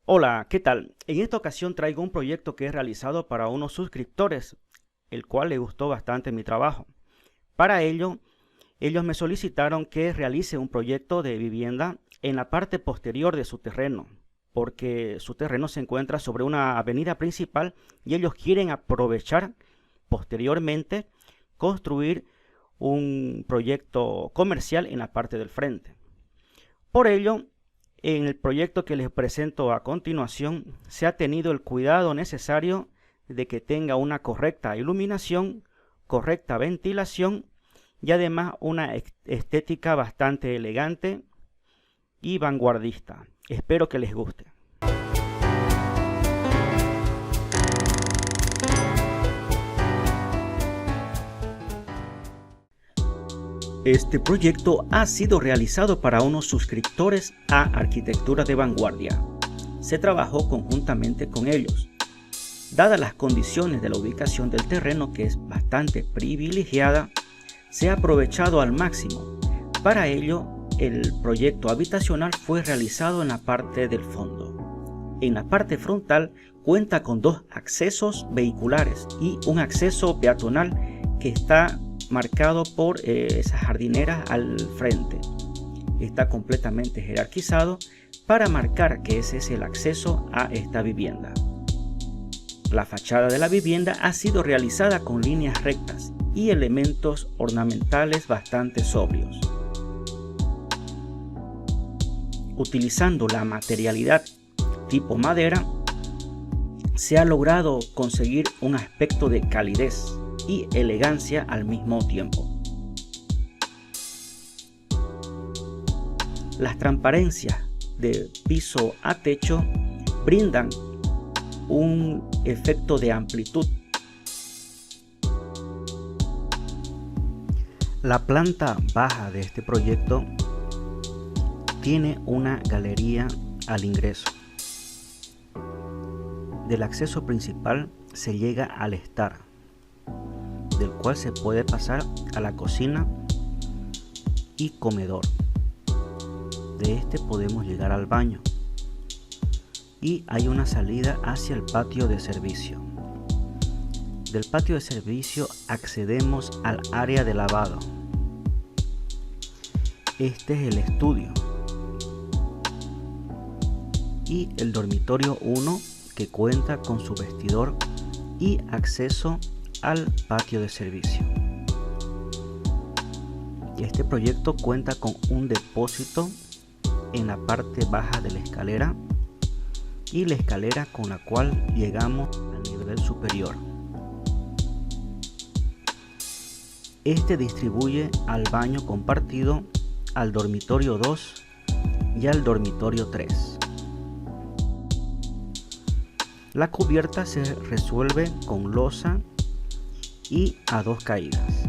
Hola, ¿qué tal? En esta ocasión traigo un proyecto que he realizado para unos suscriptores, el cual le gustó bastante mi trabajo. Para ello, ellos me solicitaron que realice un proyecto de vivienda en la parte posterior de su terreno, porque su terreno se encuentra sobre una avenida principal y ellos quieren aprovechar posteriormente construir un proyecto comercial en la parte del frente. Por ello, en el proyecto que les presento a continuación, se ha tenido el cuidado necesario de que tenga una correcta iluminación, correcta ventilación y además una estética bastante elegante y vanguardista. Espero que les guste. Este proyecto ha sido realizado para unos suscriptores a Arquitectura de Vanguardia. Se trabajó conjuntamente con ellos. Dadas las condiciones de la ubicación del terreno, que es bastante privilegiada, se ha aprovechado al máximo. Para ello, el proyecto habitacional fue realizado en la parte del fondo. En la parte frontal cuenta con dos accesos vehiculares y un acceso peatonal que está marcado por esas jardineras al frente. Está completamente jerarquizado para marcar que ese es el acceso a esta vivienda. La fachada de la vivienda ha sido realizada con líneas rectas y elementos ornamentales bastante sobrios. Utilizando la materialidad tipo madera, se ha logrado conseguir un aspecto de calidez y elegancia al mismo tiempo. Las transparencias de piso a techo brindan un efecto de amplitud. La planta baja de este proyecto tiene una galería al ingreso. Del acceso principal se llega al estar, del cual se puede pasar a la cocina y comedor. De este podemos llegar al baño y hay una salida hacia el patio de servicio. Del patio de servicio accedemos al área de lavado. Este es el estudio y el dormitorio 1, que cuenta con su vestidor y acceso al patio de servicio. Este proyecto cuenta con un depósito en la parte baja de la escalera y la escalera con la cual llegamos al nivel superior. Este distribuye al baño compartido, al dormitorio 2 y al dormitorio 3. La cubierta se resuelve con losa y a dos caídas.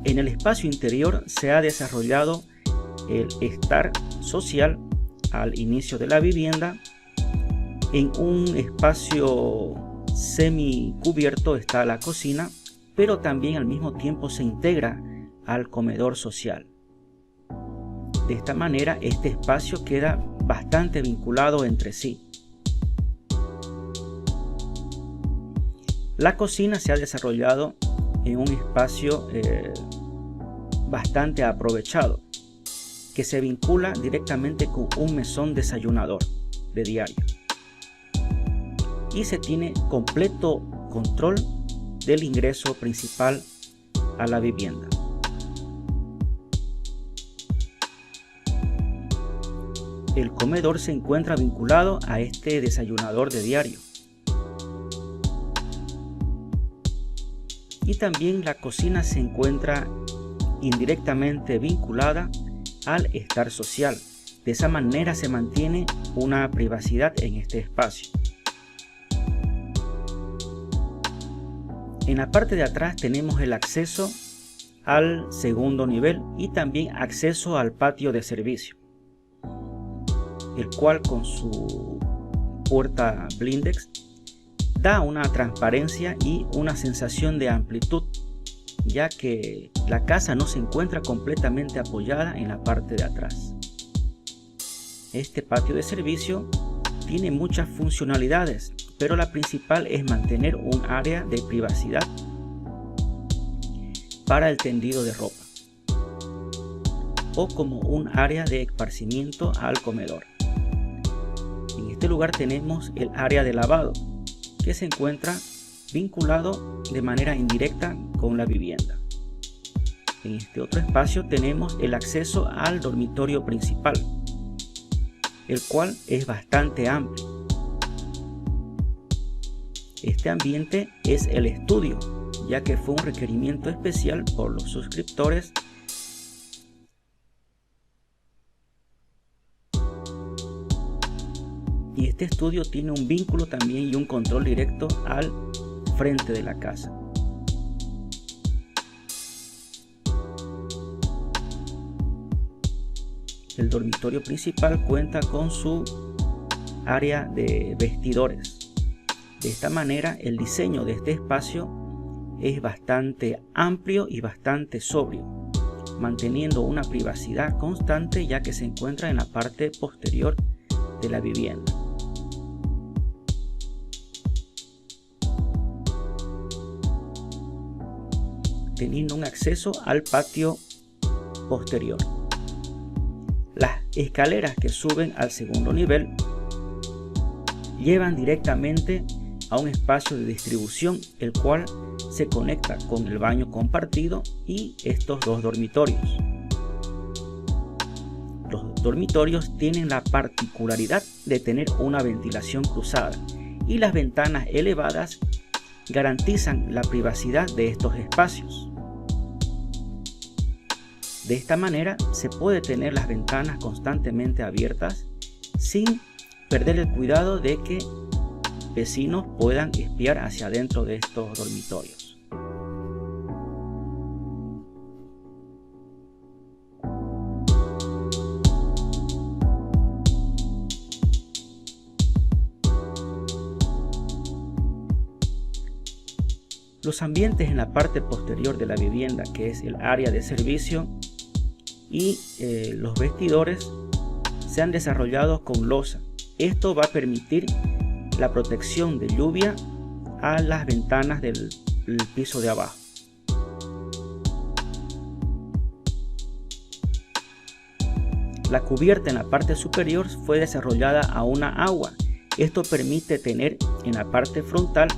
En el espacio interior se ha desarrollado el estar social al inicio de la vivienda. En un espacio semi cubierto está la cocina, pero también al mismo tiempo se integra al comedor social. De esta manera este espacio queda bastante vinculado entre sí. La cocina se ha desarrollado en un espacio bastante aprovechado, que se vincula directamente con un mesón desayunador de diario. Y se tiene completo control del ingreso principal a la vivienda. El comedor se encuentra vinculado a este desayunador de diario. Y también la cocina se encuentra indirectamente vinculada al estar social. De esa manera se mantiene una privacidad en este espacio. En la parte de atrás tenemos el acceso al segundo nivel y también acceso al patio de servicio, el cual con su puerta blindex da una transparencia y una sensación de amplitud, ya que la casa no se encuentra completamente apoyada en la parte de atrás. Este patio de servicio tiene muchas funcionalidades, pero la principal es mantener un área de privacidad para el tendido de ropa o como un área de esparcimiento al comedor. En este lugar tenemos el área de lavado, que se encuentra vinculado de manera indirecta con la vivienda. En este otro espacio tenemos el acceso al dormitorio principal, el cual es bastante amplio. Este ambiente es el estudio, ya que fue un requerimiento especial por los suscriptores y este estudio tiene un vínculo también y un control directo al frente de la casa. El dormitorio principal cuenta con su área de vestidores. De esta manera, el diseño de este espacio es bastante amplio y bastante sobrio, manteniendo una privacidad constante ya que se encuentra en la parte posterior de la vivienda. Teniendo un acceso al patio posterior. Las escaleras que suben al segundo nivel llevan directamente a un espacio de distribución, el cual se conecta con el baño compartido y estos dos dormitorios. Los dormitorios tienen la particularidad de tener una ventilación cruzada y las ventanas elevadas garantizan la privacidad de estos espacios. De esta manera se puede tener las ventanas constantemente abiertas sin perder el cuidado de que vecinos puedan espiar hacia adentro de estos dormitorios. Los ambientes en la parte posterior de la vivienda, que es el área de servicio, y los vestidores se han desarrollado con losa. Esto va a permitir la protección de lluvia a las ventanas del piso de abajo. La cubierta en la parte superior fue desarrollada a una agua. Esto permite tener en la parte frontal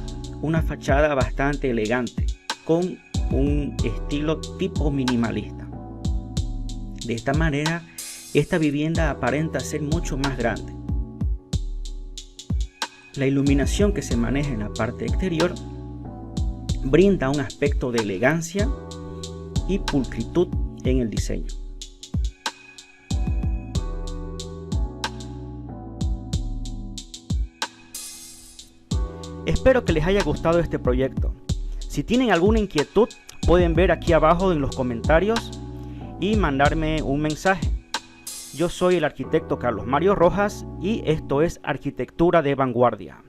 una fachada bastante elegante con un estilo tipo minimalista. De esta manera, esta vivienda aparenta ser mucho más grande. La iluminación que se maneja en la parte exterior brinda un aspecto de elegancia y pulcritud en el diseño. Espero que les haya gustado este proyecto. Si tienen alguna inquietud, pueden ver aquí abajo en los comentarios y mandarme un mensaje. Yo soy el arquitecto Carlos Mario Rojas y esto es Arquitectura de Vanguardia.